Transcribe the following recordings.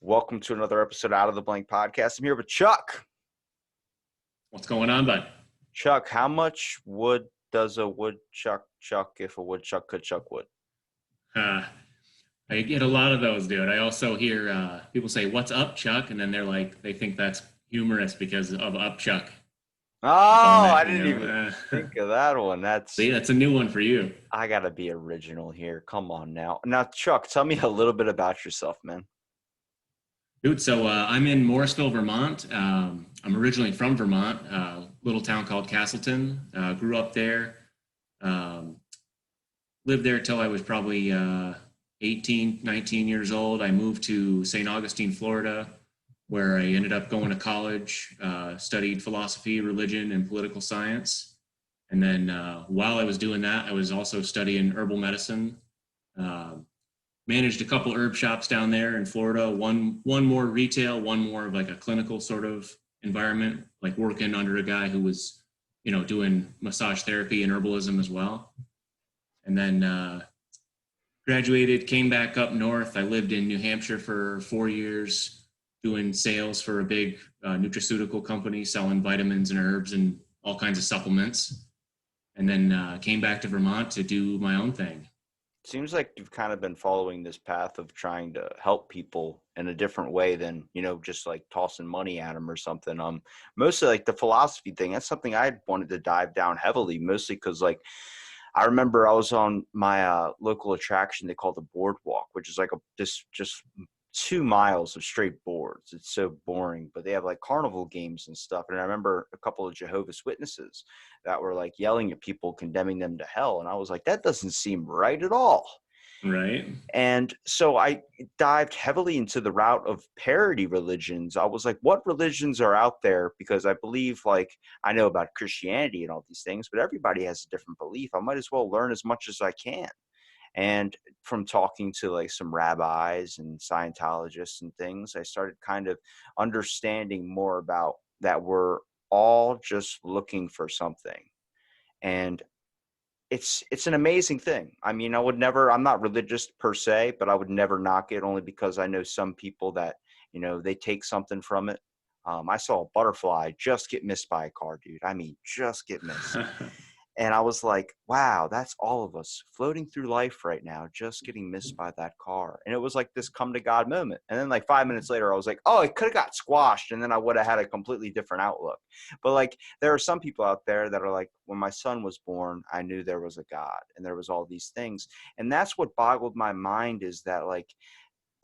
Welcome to another episode Out of the Blank podcast. I'm here with Chuck. What's going on, bud? Chuck, how much wood does a woodchuck chuck if a woodchuck could chuck wood? Uh, I get a lot of those, dude. I also hear people say, "What's up, Chuck?" And then they think that's humorous because of up, Chuck. Oh, I didn't even think of that one. See, that's a new one for you. I got to be original here. Come on now. Now, Chuck, tell me a little bit about yourself, man. Dude, so I'm in Morrisville, Vermont. I'm originally from Vermont, a little town called Castleton. Grew up there. Lived there till I was probably 18, 19 years old. I moved to St. Augustine, Florida, where I ended up going to college, studied philosophy, religion, and political science. And then while I was doing that, I was also studying herbal medicine. Managed a couple herb shops down there in Florida, one more retail, one more of like a clinical sort of environment, like working under a guy who was, doing massage therapy and herbalism as well. And then graduated, came back up north. I lived in New Hampshire for 4 years, doing sales for a big nutraceutical company, selling vitamins and herbs and all kinds of supplements. And then came back to Vermont to do my own thing. Seems like you've kind of been following this path of trying to help people in a different way than, just like tossing money at them or something. Mostly like the philosophy thing. That's something I wanted to dive down heavily, mostly because like I remember I was on my local attraction they call the Boardwalk, which is like just 2 miles of straight boards. It's so boring, but they have like carnival games and stuff. And I remember a couple of Jehovah's Witnesses that were like yelling at people, condemning them to hell. And I was like, that doesn't seem right at all. Right. And so I dived heavily into the route of parody religions. I was like, what religions are out there? Because I believe, like, I know about Christianity and all these things, but everybody has a different belief. I might as well learn as much as I can. And from talking to like some rabbis and Scientologists and things, I started kind of understanding more about that we're all just looking for something. And it's an amazing thing. I mean, I'm not religious per se, but I would never knock it only because I know some people that, they take something from it. I saw a butterfly just get missed by a car, dude. I mean, just get missed. And I was like, wow, that's all of us floating through life right now, just getting missed by that car. And it was like this come to God moment. And then like 5 minutes later, I was like, oh, it could have got squashed. And then I would have had a completely different outlook. But like, there are some people out there that are like, when my son was born, I knew there was a God and there was all these things. And that's what boggled my mind, is that like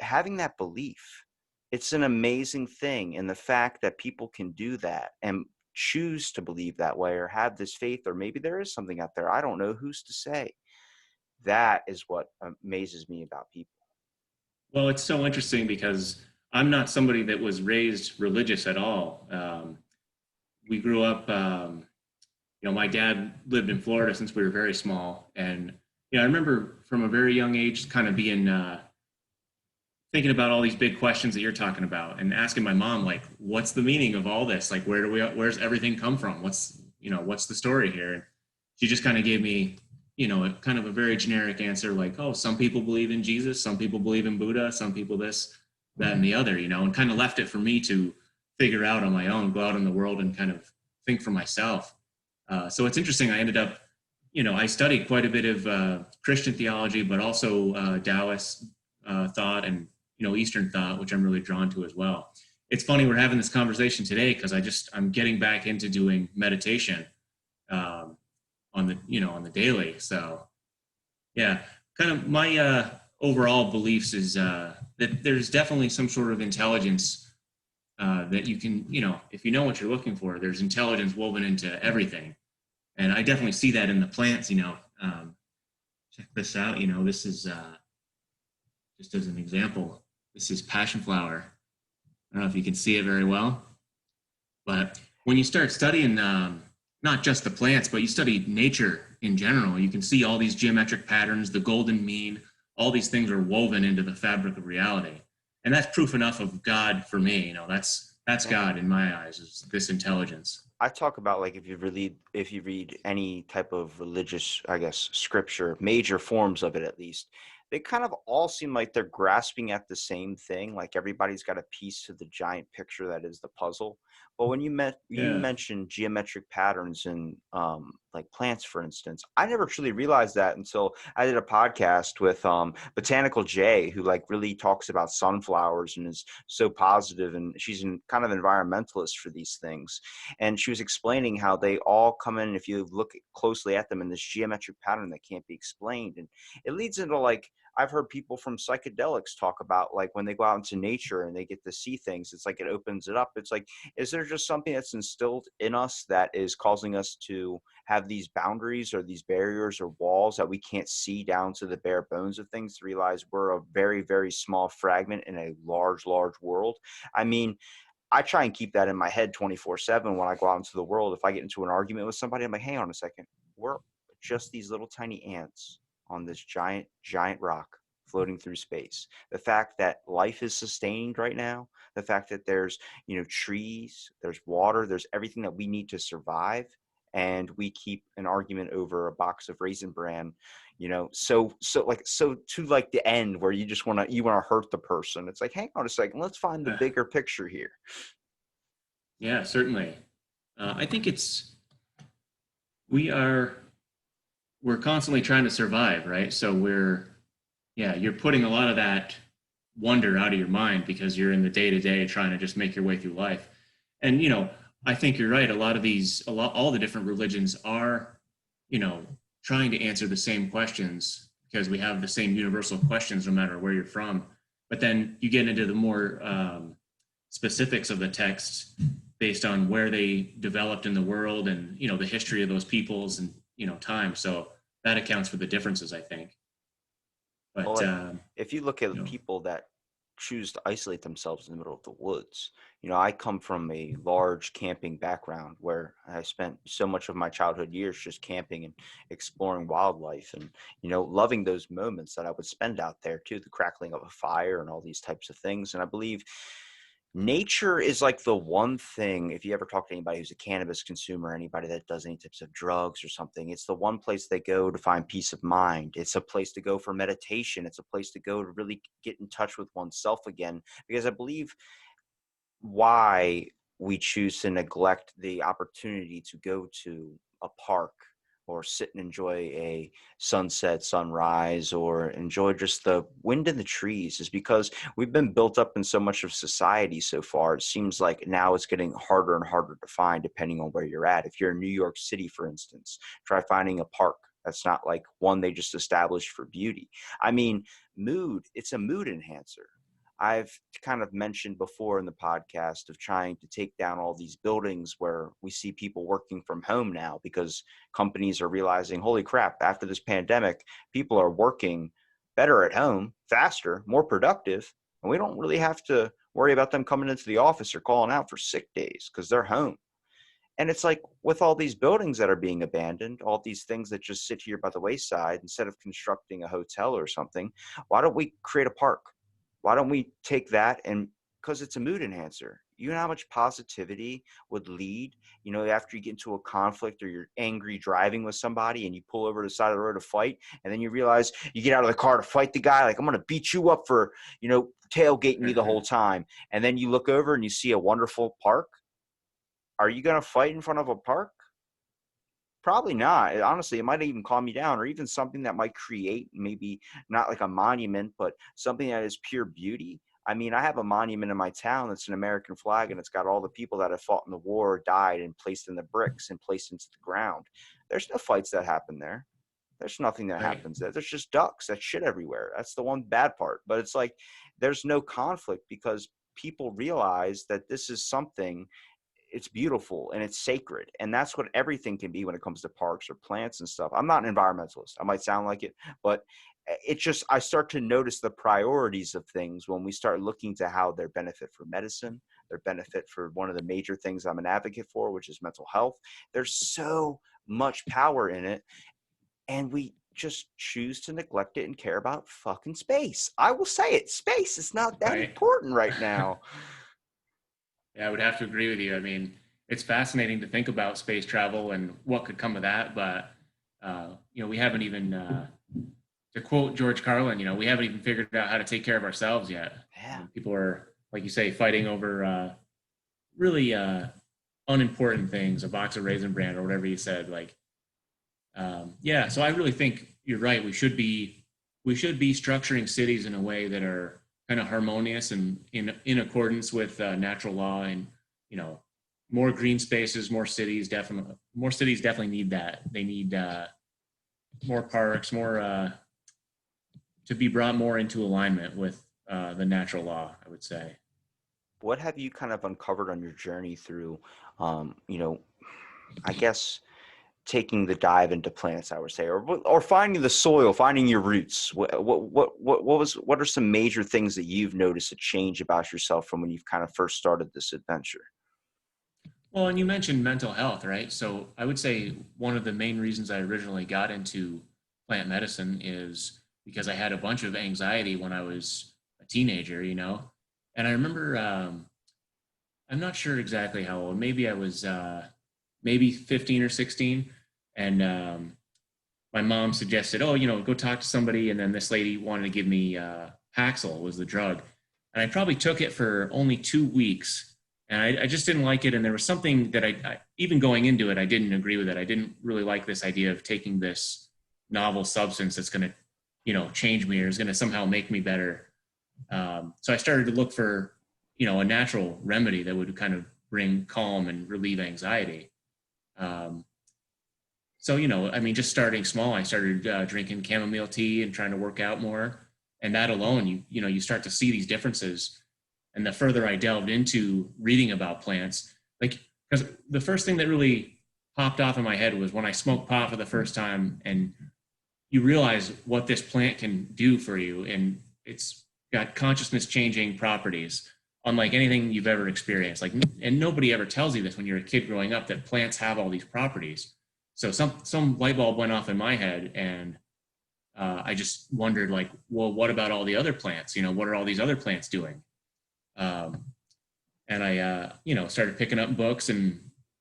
having that belief, it's an amazing thing. And the fact that people can do that and choose to believe that way or have this faith, or maybe there is something out there, I don't know, who's to say. That is what amazes me about people. Well, it's so interesting because I'm not somebody that was raised religious at all. We grew up, my dad lived in Florida since we were very small. And, I remember from a very young age kind of being thinking about all these big questions that you're talking about and asking my mom, like, what's the meaning of all this? Like, where's everything come from? What's the story here? And she just kind of gave me, kind of a very generic answer, like, oh, some people believe in Jesus, some people believe in Buddha, some people this, that, and the other, and kind of left it for me to figure out on my own, go out in the world and kind of think for myself. So it's interesting. I ended up, I studied quite a bit of Christian theology, but also Taoist thought and, Eastern thought, which I'm really drawn to as well. It's funny we're having this conversation today because I'm getting back into doing meditation on the daily. So yeah, kind of my overall beliefs is that there's definitely some sort of intelligence that you can, if you know what you're looking for, there's intelligence woven into everything. And I definitely see that in the plants, check this out, this is just as an example. This is passion flower. I don't know if you can see it very well, but when you start studying not just the plants, but you study nature in general, you can see all these geometric patterns, the golden mean, all these things are woven into the fabric of reality. And that's proof enough of God for me. That's God in my eyes, is this intelligence. I talk about, like, if you read any type of religious, I guess, scripture, major forms of it at least, they kind of all seem like they're grasping at the same thing. Like everybody's got a piece to the giant picture that is the puzzle. But when you Yeah. mentioned geometric patterns in like plants, for instance, I never truly realized that until I did a podcast with Botanical J, who like really talks about sunflowers and is so positive, and she's kind of environmentalist for these things. And she was explaining how they all come in, if you look closely at them, in this geometric pattern that can't be explained. And it leads into like, I've heard people from psychedelics talk about like when they go out into nature and they get to see things, it's like it opens it up. It's like, is there just something that's instilled in us that is causing us to have these boundaries or these barriers or walls that we can't see down to the bare bones of things, to realize we're a very, very small fragment in a large, large world? I mean, I try and keep that in my head 24/7 when I go out into the world. If I get into an argument with somebody, I'm like, hang on a second. We're just these little tiny ants on this giant, giant rock floating through space. The fact that life is sustained right now, the fact that there's, trees, there's water, there's everything that we need to survive. And we keep an argument over a box of Raisin Bran, so to like the end where you want to hurt the person. It's like, hang on a second, let's find the Uh, bigger picture here. yeah, certainly. I think we are, we're constantly trying to survive, right? So yeah, you're putting a lot of that wonder out of your mind because you're in the day to day trying to just make your way through life. And, I think you're right. All the different religions are, trying to answer the same questions because we have the same universal questions no matter where you're from. But then you get into the more specifics of the texts based on where they developed in the world and, the history of those peoples and, time. So that accounts for the differences, I think. Well, But like if you look you at know, people that choose to isolate themselves in the middle of the woods, I come from a large camping background where I spent so much of my childhood years just camping and exploring wildlife and, loving those moments that I would spend out there too, the crackling of a fire and all these types of things. And I believe nature is like the one thing, if you ever talk to anybody who's a cannabis consumer, anybody that does any types of drugs or something, it's the one place they go to find peace of mind. It's a place to go for meditation. It's a place to go to really get in touch with oneself again. Because I believe why we choose to neglect the opportunity to go to a park or sit and enjoy a sunset, sunrise, or enjoy just the wind in the trees is because we've been built up in so much of society so far. It seems like now it's getting harder and harder to find depending on where you're at. If you're in New York City, for instance, try finding a park that's not like one they just established for beauty. I mean, it's a mood enhancer. I've kind of mentioned before in the podcast of trying to take down all these buildings where we see people working from home now because companies are realizing, holy crap, after this pandemic, people are working better at home, faster, more productive, and we don't really have to worry about them coming into the office or calling out for sick days because they're home. And it's like with all these buildings that are being abandoned, all these things that just sit here by the wayside, instead of constructing a hotel or something, why don't we create a park? Why don't we take that, and because it's a mood enhancer. You know how much positivity would lead, after you get into a conflict or you're angry driving with somebody and you pull over to the side of the road to fight, and then you realize you get out of the car to fight the guy, like, I'm going to beat you up for, tailgating me the whole time. And then you look over and you see a wonderful park. Are you going to fight in front of a park? Probably not. Honestly, it might even calm you down, or even something that might create maybe not like a monument, but something that is pure beauty. I mean, I have a monument in my town that's an American flag, and it's got all the people that have fought in the war, died, and placed in the bricks and placed into the ground. There's no fights that happen there. There's nothing that right. happens there. There's just ducks. That's shit everywhere. That's the one bad part. But it's like there's no conflict because people realize that this is something, it's beautiful and it's sacred, and that's what everything can be when it comes to parks or plants and stuff. I'm not an environmentalist, I might sound like it, but it's just, I start to notice the priorities of things when we start looking to how their benefit for medicine, their benefit for one of the major things I'm an advocate for, which is mental health. There's so much power in it, and we just choose to neglect it and care about fucking space. I will say it, space is not that Right. important right now. Yeah, I would have to agree with you. I mean, it's fascinating to think about space travel and what could come of that, but we haven't even to quote George Carlin, we haven't even figured out how to take care of ourselves yet. I Yeah. mean, people are, like you say, fighting over really unimportant things, a box of Raisin Bran or whatever you said. Like, yeah. So I really think you're right. We should be structuring cities in a way that are kind of harmonious and in accordance with natural law, and more green spaces, more cities definitely need that. They need more parks, more to be brought more into alignment with the natural law, I would say. What have you kind of uncovered on your journey through, you know, I guess taking the dive into plants, I would say, or finding the soil, finding your roots. What are some major things that you've noticed a change about yourself from when you've kind of first started this adventure? Well, and you mentioned mental health, right? So I would say one of the main reasons I originally got into plant medicine is because I had a bunch of anxiety when I was a teenager. And I remember, I'm not sure exactly how old, maybe I was maybe 15 or 16. And my mom suggested, oh, go talk to somebody. And then this lady wanted to give me Paxil was the drug. And I probably took it for only 2 weeks. And I just didn't like it. And there was something that even going into it, I didn't agree with it. I didn't really like this idea of taking this novel substance that's going to, change me or is going to somehow make me better. So I started to look for, a natural remedy that would kind of bring calm and relieve anxiety. Um, so, I mean, just starting small, I started drinking chamomile tea and trying to work out more. And that alone, you start to see these differences. And the further I delved into reading about plants, like, because the first thing that really popped off in my head was when I smoked pot for the first time, and you realize what this plant can do for you. And it's got consciousness changing properties, unlike anything you've ever experienced. Like, and nobody ever tells you this when you're a kid growing up, that plants have all these properties. So some light bulb went off in my head, and I just wondered, like, well, what about all the other plants? What are all these other plants doing? Um, and I, started picking up books and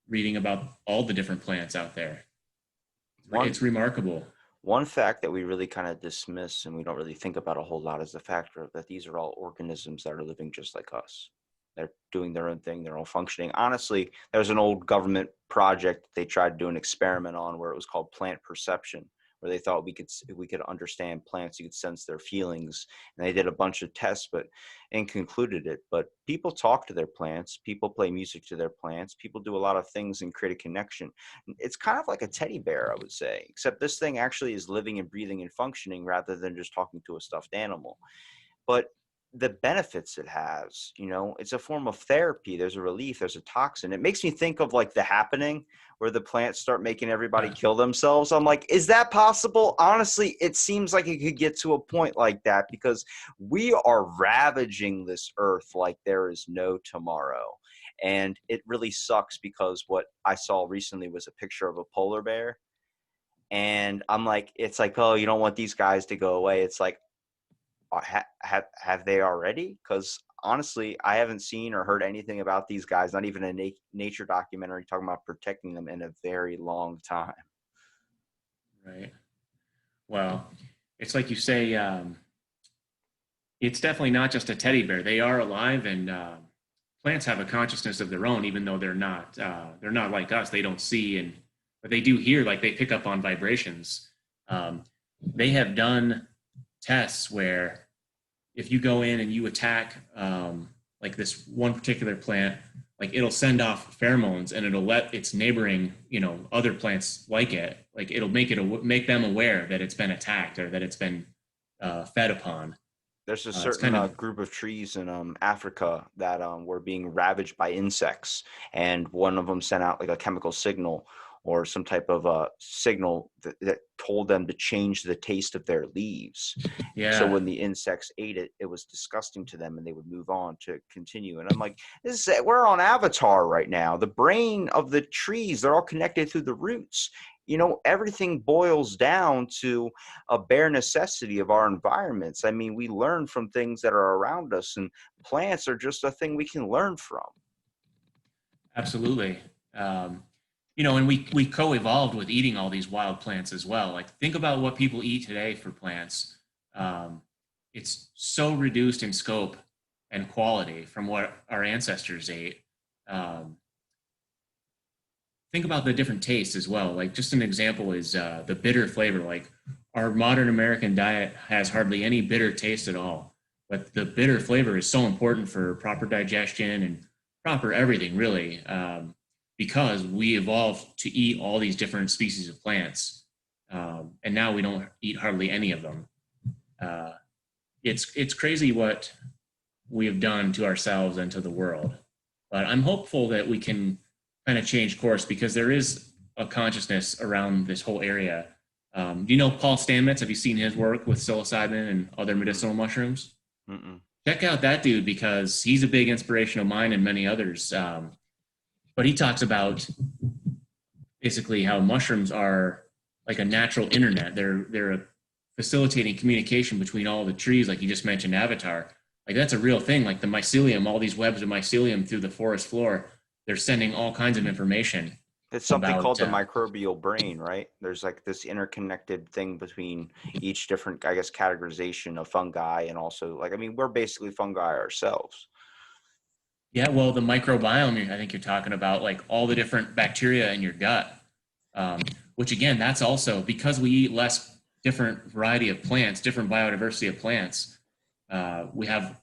reading about all the different plants out there. One It's remarkable. One fact that we really kind of dismiss and we don't really think about a whole lot is the factor of that these are all organisms that are living just like us. They're doing their own thing. They're all functioning. Honestly, there's an old government project they tried to do an experiment on where it was called plant perception, where they thought we could understand plants, you could sense their feelings, and they did a bunch of tests, but and concluded it. But people talk to their plants, people play music to their plants, people do a lot of things and create a connection. It's kind of like a teddy bear, I would say, except this thing actually is living and breathing and functioning rather than just talking to a stuffed animal. But the benefits it has, it's a form of therapy. There's a relief, there's a toxin. It makes me think of like The Happening, where the plants start making everybody Yeah, kill themselves. I'm like, is that possible? Honestly, it seems like it could get to a point like that because we are ravaging this earth like there is no tomorrow. And it really sucks because what I saw recently was a picture of a polar bear. And I'm like, it's like, oh, you don't want these guys to go away. It's like, have they already? Because honestly, I haven't seen or heard anything about these guys, not even a nature documentary talking about protecting them in a very long time. right. Well, it's like you say, it's definitely not just a teddy bear. They are alive, and plants have a consciousness of their own, even though they're not like us. They don't see, and but they do hear. Like, they pick up on vibrations. Um, they have done tests where if you go in and you attack like this one particular plant, like, it'll send off pheromones, and it'll let its neighboring, other plants like it. Like, it'll make them aware that it's been attacked or that it's been fed upon. There's a It's certain kind of group of trees in Africa that were being ravaged by insects, and one of them sent out like a chemical signal or some type of signal that told them to change the taste of their leaves. So yeah, when the insects ate it, it was disgusting to them, and they would move on to continue. And I'm like, we're on Avatar right now. The brain of the trees, they're all connected through the roots. Everything boils down to a bare necessity of our environments. I mean, we learn from things that are around us, and plants are just a thing we can learn from. absolutely. Um, and we co-evolved with eating all these wild plants as well. Like, think about what people eat today for plants. Um, it's so reduced in scope and quality from what our ancestors ate. Um, think about the different tastes as well. Like, just an example is the bitter flavor. Like, our modern American diet has hardly any bitter taste at all, but the bitter flavor is so important for proper digestion and proper everything, really, because we evolved to eat all these different species of plants, and now we don't eat hardly any of them. Uh, it's crazy what we have done to ourselves and to the world, but I'm hopeful that we can kind of change course because there is a consciousness around this whole area. Do you know Paul Stamets? Have you seen his work with psilocybin and other medicinal mushrooms? Mm-mm. Check out that dude because he's a big inspiration of mine and many others. But he talks about basically how mushrooms are like a natural internet. They're facilitating communication between all the trees, like you just mentioned, Avatar. Like, that's a real thing. Like the mycelium, all these webs of mycelium through the forest floor, they're sending all kinds of information It's something about called the microbial brain, right? There's like this interconnected thing between each different, I guess, categorization of fungi, and also, like, I mean, we're basically fungi ourselves. Yeah, well, the microbiome, I think you're talking about, like all the different bacteria in your gut, which again, that's also because we eat less different variety of plants, different biodiversity of plants. We have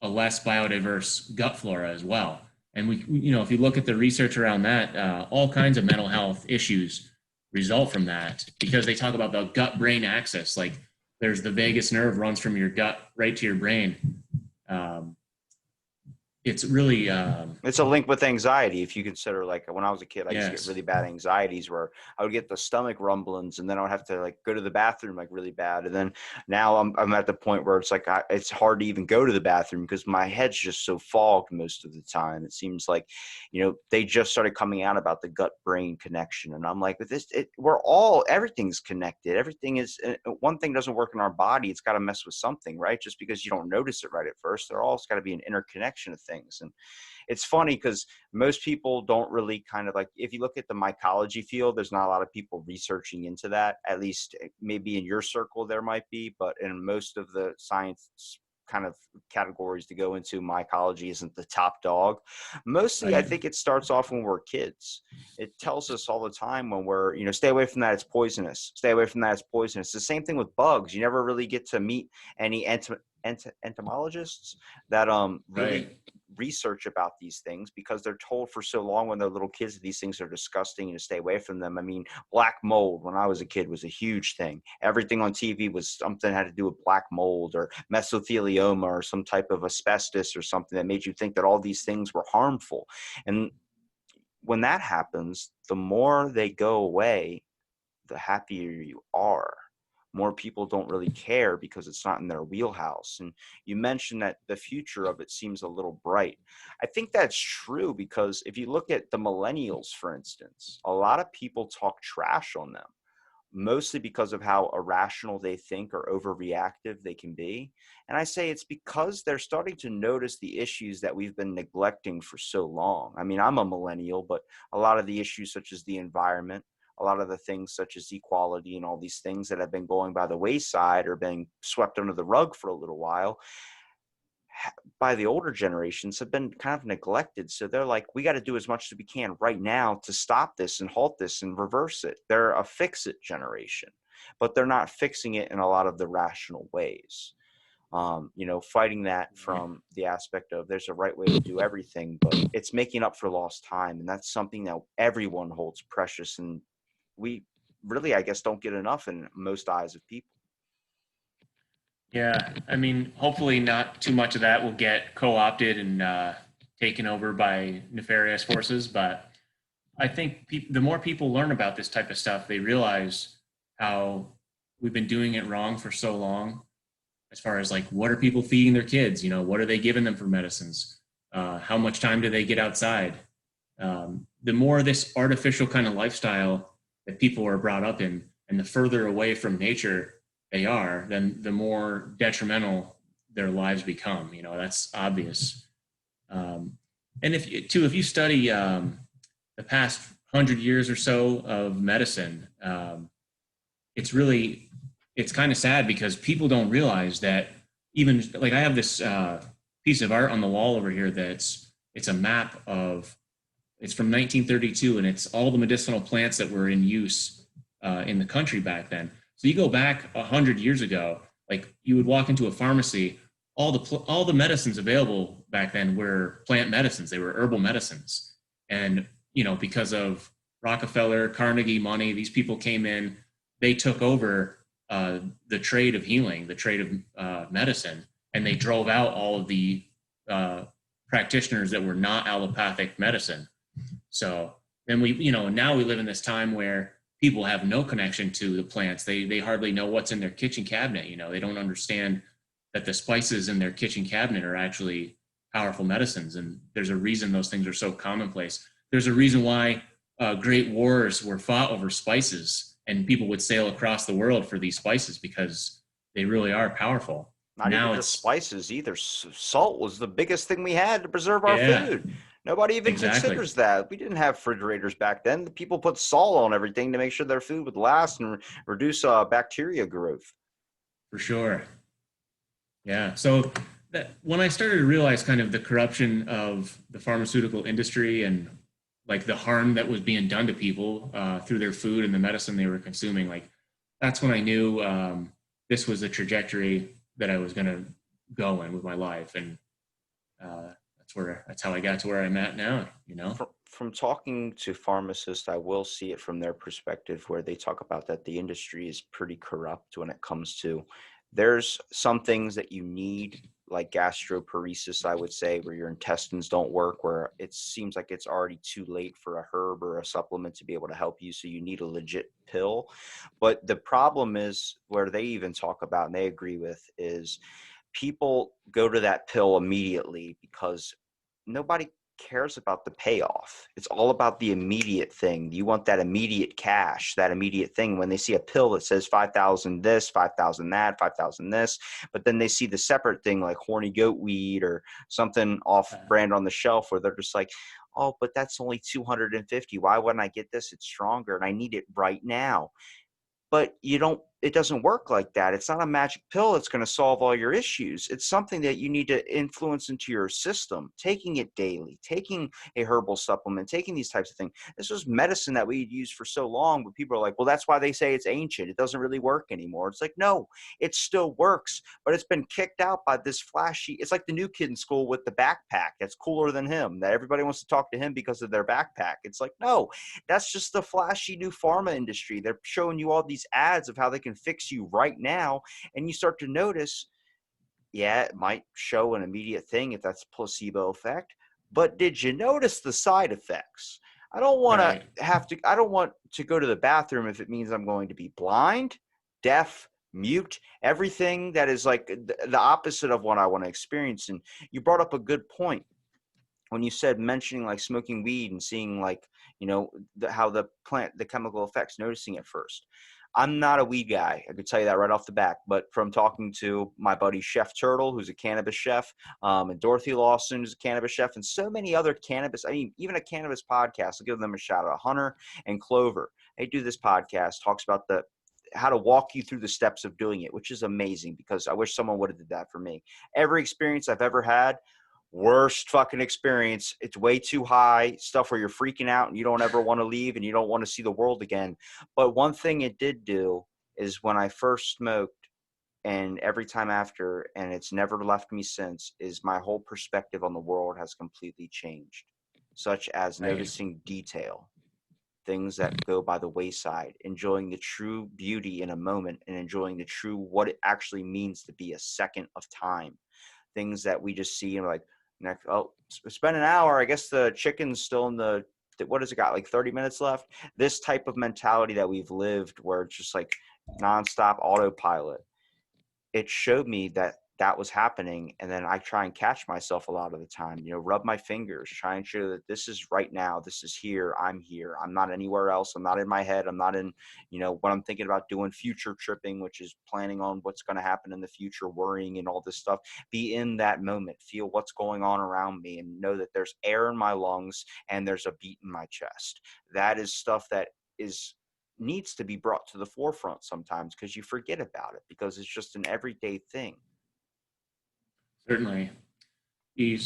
a less biodiverse gut flora as well. And if you look at the research around that, all kinds of mental health issues result from that because they talk about the gut-brain axis. Like, there's the vagus nerve runs from your gut right to your brain. It's really It's a link with anxiety. If you consider, like, when I was a kid, I used to get yes, really bad anxieties where I would get the stomach rumblings, and then I would have to like go to the bathroom like really bad. And then now I'm at the point where it's like it's hard to even go to the bathroom because my head's just so fogged most of the time. It seems like, they just started coming out about the gut brain connection, and I'm like, with this, everything's connected. Everything is one thing doesn't work in our body. It's got to mess with something, right? Just because you don't notice it right at first, there all's got to be an interconnection of things. And it's funny because most people don't really kind of, like, if you look at the mycology field, there's not a lot of people researching into that. At least maybe in your circle there might be, but in most of the science kind of categories to go into, mycology isn't the top dog. Mostly, I right. think it starts off when we're kids. It tells us all the time when we're, stay away from that, it's poisonous. Stay away from that, it's poisonous. It's the same thing with bugs. You never really get to meet any entomologists that really Right. research about these things because they're told for so long when they're little kids that these things are disgusting and to stay away from them. I mean, black mold when I was a kid was a huge thing. Everything on TV was something that had to do with black mold or mesothelioma or some type of asbestos or something that made you think that all these things were harmful. And when that happens, the more they go away, the happier you are. More people don't really care because it's not in their wheelhouse. And you mentioned that the future of it seems a little bright. I think that's true because if you look at the millennials, for instance, a lot of people talk trash on them, mostly because of how irrational they think or overreactive they can be. And I say it's because they're starting to notice the issues that we've been neglecting for so long. I mean, I'm a millennial, but a lot of the issues such as the environment, a lot of the things such as equality and all these things that have been going by the wayside or being swept under the rug for a little while by the older generations have been kind of neglected. So they're like, we got to do as much as we can right now to stop this and halt this and reverse it. They're a fix it generation, but they're not fixing it in a lot of the rational ways. Fighting that from the aspect of there's a right way to do everything, but it's making up for lost time. And that's something that everyone holds precious. And we really, I guess, don't get enough in most eyes of people. Yeah, I mean, hopefully not too much of that will get co-opted and taken over by nefarious forces. But I think the more people learn about this type of stuff, they realize how we've been doing it wrong for so long. As far as like, what are people feeding their kids? What are they giving them for medicines? How much time do they get outside? The more this artificial kind of lifestyle that people are brought up in, and the further away from nature they are, then the more detrimental their lives become. That's obvious. And if you study the past 100 years or so of medicine. It's really, it's kind of sad because people don't realize that even like I have this piece of art on the wall over here it's a map of, it's from 1932 and it's all the medicinal plants that were in use in the country back then. So you go back 100 years ago, like you would walk into a pharmacy, all the medicines available back then were plant medicines. They were herbal medicines. And, you know, because of Rockefeller, Carnegie money, these people came in, they took over the trade of healing, the trade of medicine, and they drove out all of the practitioners that were not allopathic medicine. So then we, you know, now we live in this time where people have no connection to the plants. They hardly know what's in their kitchen cabinet. You know, they don't understand that the spices in their kitchen cabinet are actually powerful medicines. And there's a reason those things are so commonplace. There's a reason why great wars were fought over spices, and people would sail across the world for these spices because they really are powerful. Not Now even just it's, spices either. Salt was the biggest thing we had to preserve our yeah, food. Nobody even exactly, considers that. We didn't have refrigerators back then. The people put salt on everything to make sure their food would last and reduce bacteria growth. for sure. Yeah. So that when I started to realize kind of the corruption of the pharmaceutical industry and like the harm that was being done to people through their food and the medicine they were consuming, like that's when I knew this was the trajectory that I was going to go in with my life, and that's how I got to where I'm at now. You know. From talking to pharmacists, I will see it from their perspective where they talk about that the industry is pretty corrupt when it comes to, there's some things that you need, like gastroparesis, I would say, where your intestines don't work, where it seems like it's already too late for a herb or a supplement to be able to help you. So you need a legit pill. But the problem is where they even talk about, and they agree with, is people go to that pill immediately because nobody cares about the payoff. It's all about the immediate thing. You want that immediate cash, that immediate thing. When they see a pill that says 5,000 this, 5,000 that, 5,000 this, but then they see the separate thing like horny goat weed or something off brand on the shelf where they're just like, oh, but that's only 250. Why wouldn't I get this? It's stronger and I need it right now. But it doesn't work like that. It's not a magic pill that's going to solve all your issues. It's something that you need to influence into your system, taking it daily, taking a herbal supplement, taking these types of things. This was medicine that we'd used for so long, but people are like, well, that's why they say it's ancient. It doesn't really work anymore. It's like, no, it still works, but it's been kicked out by this flashy. It's like the new kid in school with the backpack that's cooler than him, that everybody wants to talk to him because of their backpack. It's like, no, that's just the flashy new pharma industry. They're showing you all these ads of how they can fix you right now, and you start to notice, yeah, it might show an immediate thing if that's placebo effect, but did you notice the side effects? Right. I don't want to go to the bathroom if it means I'm going to be blind, deaf, mute, everything that is like the opposite of what I want to experience. And you brought up a good point when you said, mentioning like smoking weed and seeing like, how the plant, the chemical effects, noticing it first. I'm not a weed guy. I could tell you that right off the back. But from talking to my buddy Chef Turtle, who's a cannabis chef, and Dorothy Lawson, who's a cannabis chef, and so many other cannabis, even a cannabis podcast, I'll give them a shout out. Hunter and Clover, they do this podcast, talks about how to walk you through the steps of doing it, which is amazing because I wish someone would have did that for me. Every experience I've ever had, worst fucking experience. It's way too high, stuff where you're freaking out and you don't ever want to leave and you don't want to see the world again. But one thing it did do is when I first smoked, and every time after, and it's never left me since, is my whole perspective on the world has completely changed, such as Right. noticing detail, things that go by the wayside, enjoying the true beauty in a moment, and enjoying the true what it actually means to be a second of time. Things that we just see and like, next, oh, spend an hour. I guess the chicken's still in what has it got? Like 30 minutes left. This type of mentality that we've lived where it's just like nonstop autopilot. It showed me that that was happening. And then I try and catch myself a lot of the time, rub my fingers, try and show that this is right now. This is here. I'm here. I'm not anywhere else. I'm not in my head. I'm not in, what I'm thinking about doing, future tripping, which is planning on what's going to happen in the future, worrying and all this stuff. Be in that moment, feel what's going on around me, and know that there's air in my lungs and there's a beat in my chest. That is stuff that needs to be brought to the forefront sometimes, because you forget about it because it's just an everyday thing. Certainly. You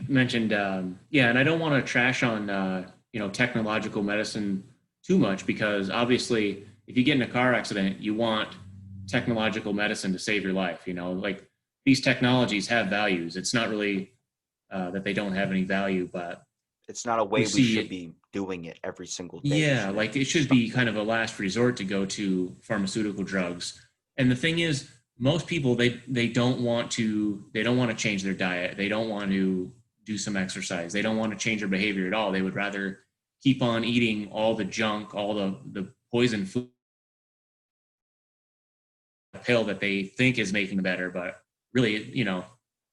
mentioned, yeah, and I don't want to trash on, technological medicine too much, because obviously if you get in a car accident, you want technological medicine to save your life. Like, these technologies have values. It's not really that they don't have any value, but it's not a way we should be doing it every single day. Yeah, like it should be kind of a last resort to go to pharmaceutical drugs. And the thing is, most people, they don't want to change their diet. They don't want to do some exercise. They don't want to change their behavior at all. They would rather keep on eating all the junk, all the poison food pill that they think is making them better. But really,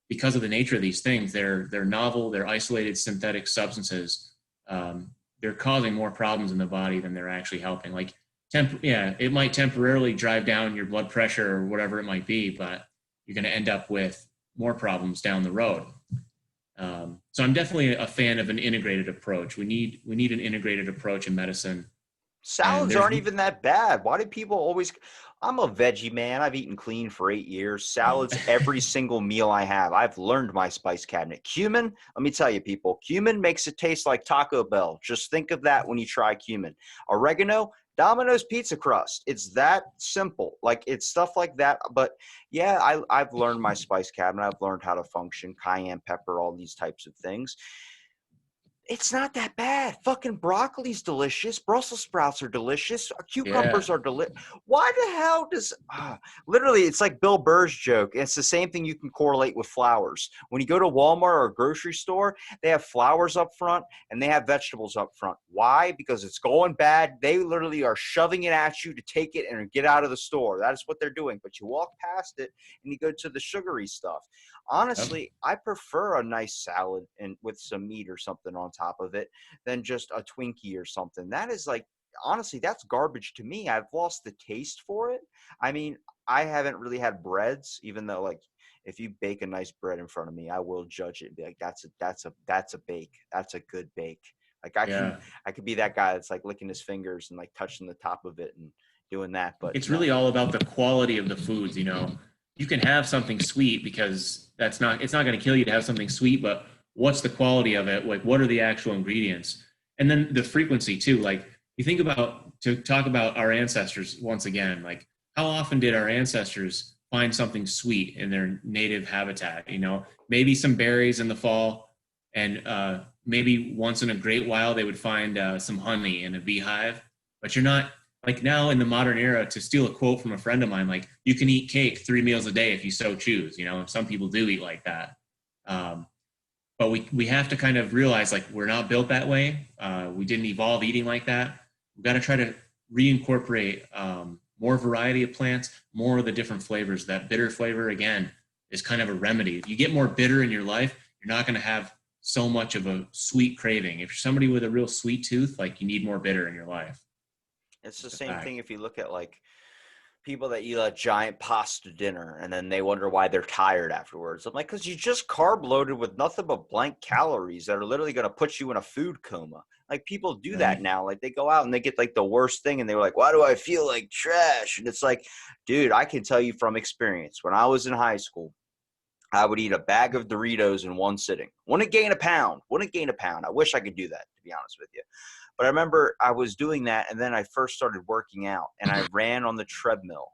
because of the nature of these things, they're novel, they're isolated synthetic substances. They're causing more problems in the body than they're actually helping. Like, it might temporarily drive down your blood pressure or whatever it might be, but you're going to end up with more problems down the road. So I'm definitely a fan of an integrated approach. We need an integrated approach in medicine. Salads aren't even that bad. Why do people always? I'm a veggie man. I've eaten clean for 8 years. Salads every single meal I have. I've learned my spice cabinet. Cumin, let me tell you, people, cumin makes it taste like Taco Bell. Just think of that when you try cumin. Oregano, Domino's pizza crust. It's that simple. Like, it's stuff like that. But yeah, I've learned my spice cabinet. I've learned how to function, cayenne pepper, all these types of things. It's not that bad. Fucking broccoli's delicious. Brussels sprouts are delicious. Cucumbers are delicious. Why the hell does literally, it's like Bill Burr's joke. It's the same thing you can correlate with flowers. When you go to Walmart or a grocery store, they have flowers up front and they have vegetables up front. Why? Because it's going bad. They literally are shoving it at you to take it and get out of the store. That is what they're doing. But you walk past it and you go to the sugary stuff. Honestly, I prefer a nice salad and with some meat or something on top of it than just a Twinkie or something. That is, like, honestly, that's garbage to me. I've lost the taste for it. I mean, I haven't really had breads, even though, like, if you bake a nice bread in front of me, I will judge it and be like, that's a bake. That's a good bake. Like, I could be that guy that's like licking his fingers and like touching the top of it and doing that. But it's really all about the quality of the foods. You can have something sweet because it's not going to kill you to have something sweet, but what's the quality of it? Like, what are the actual ingredients? And then the frequency too. Like, you think about, to talk about our ancestors once again, like, how often did our ancestors find something sweet in their native habitat? Maybe some berries in the fall, and maybe once in a great while they would find some honey in a beehive. But you're not, like, now in the modern era, to steal a quote from a friend of mine, like, you can eat cake 3 meals a day if you so choose. Some people do eat like that. But we have to kind of realize, like, we're not built that way. We didn't evolve eating like that. We've got to try to reincorporate more variety of plants, more of the different flavors. That bitter flavor, again, is kind of a remedy. If you get more bitter in your life, you're not going to have so much of a sweet craving. If you're somebody with a real sweet tooth, like, you need more bitter in your life. It's the same thing if you look at, like, people that eat a giant pasta dinner and then they wonder why they're tired afterwards. I'm like, because you just carb loaded with nothing but blank calories that are literally going to put you in a food coma. Like, people do that now. Like, they go out and they get, like, the worst thing and they're like, why do I feel like trash? And it's like, dude, I can tell you from experience, when I was in high school, I would eat a bag of Doritos in one sitting. Wouldn't gain a pound. I wish I could do that, to be honest with you. But I remember I was doing that, and then I first started working out, and I ran on the treadmill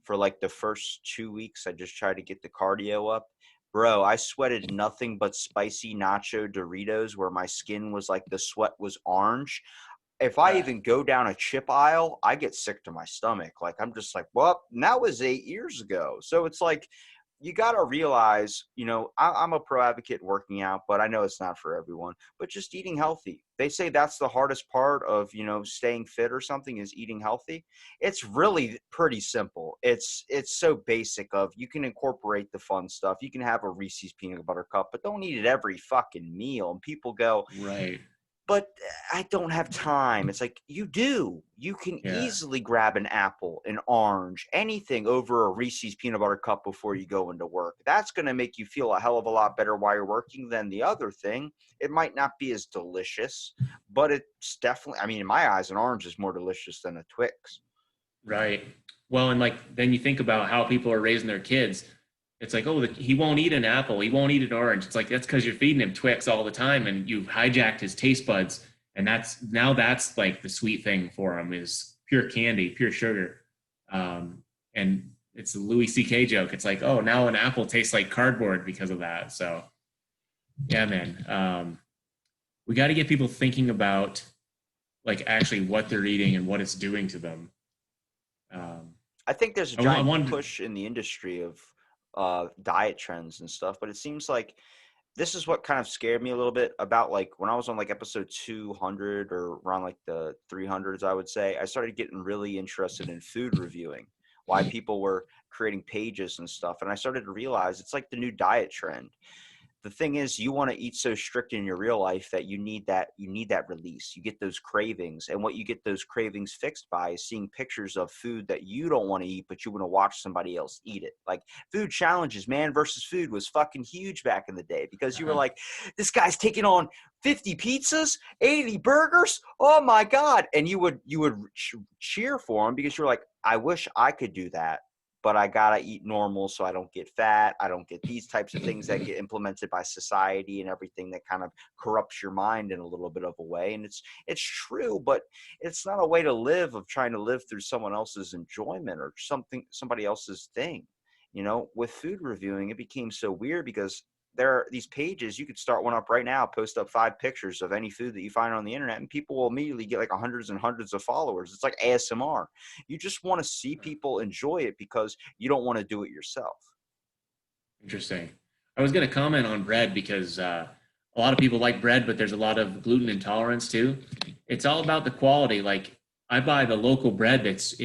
for like the first 2 weeks. I just tried to get the cardio up. Bro, I sweated nothing but spicy nacho Doritos where my skin was like, the sweat was orange. If I even go down a chip aisle, I get sick to my stomach. Like, I'm just like, well, that was 8 years ago. So it's like, you got to realize, I'm a pro advocate working out, but I know it's not for everyone, but just eating healthy. They say that's the hardest part of, staying fit or something is eating healthy. It's really pretty simple. It's so basic of you can incorporate the fun stuff. You can have a Reese's peanut butter cup, but don't eat it every fucking meal. And people go, Right. but I don't have time. It's like, you do. You can Yeah. easily grab an apple, an orange, anything over a Reese's peanut butter cup before you go into work. That's going to make you feel a hell of a lot better while you're working than the other thing. It might not be as delicious, but it's definitely, I mean, in my eyes, an orange is more delicious than a Twix. Right. Well, and like then you think about how people are raising their kids. It's like, oh, he won't eat an apple, he won't eat an orange. It's like that's because you're feeding him Twix all the time, and you've hijacked his taste buds, and that's like the sweet thing for him is pure candy, pure sugar, and it's a Louis C.K. joke. It's like, oh, now an apple tastes like cardboard because of that. So, yeah, man, we got to get people thinking about like actually what they're eating and what it's doing to them. Um, I think there's a I giant wanted, push in the industry of diet trends and stuff, but it seems like this is what kind of scared me a little bit about, like, when I was on like episode 200 or around like the 300s, I would say, I started getting really interested in food reviewing, why people were creating pages and stuff. And I started to realize it's like the new diet trend. The thing is, you want to eat so strict in your real life that you need that release. You get those cravings, and what you get those cravings fixed by is seeing pictures of food that you don't want to eat, but you want to watch somebody else eat it. Like food challenges, man versus food was fucking huge back in the day, because you were like, this guy's taking on 50 pizzas, 80 burgers, oh my god. And you would cheer for him because you're like, I wish I could do that, but I gotta eat normal so I don't get fat. I don't get these types of things that get implemented by society and everything that kind of corrupts your mind in a little bit of a way. And it's true, but it's not a way to live, of trying to live through someone else's enjoyment or somebody else's thing. With food reviewing, it became so weird because there are these pages. You could start one up right now, post up 5 pictures of any food that you find on the internet, and people will immediately get like hundreds and hundreds of followers. It's like ASMR. You just want to see people enjoy it because you don't want to do it yourself. Interesting. I was going to comment on bread because a lot of people like bread, but there's a lot of gluten intolerance too. It's all about the quality. Like I buy the local bread it's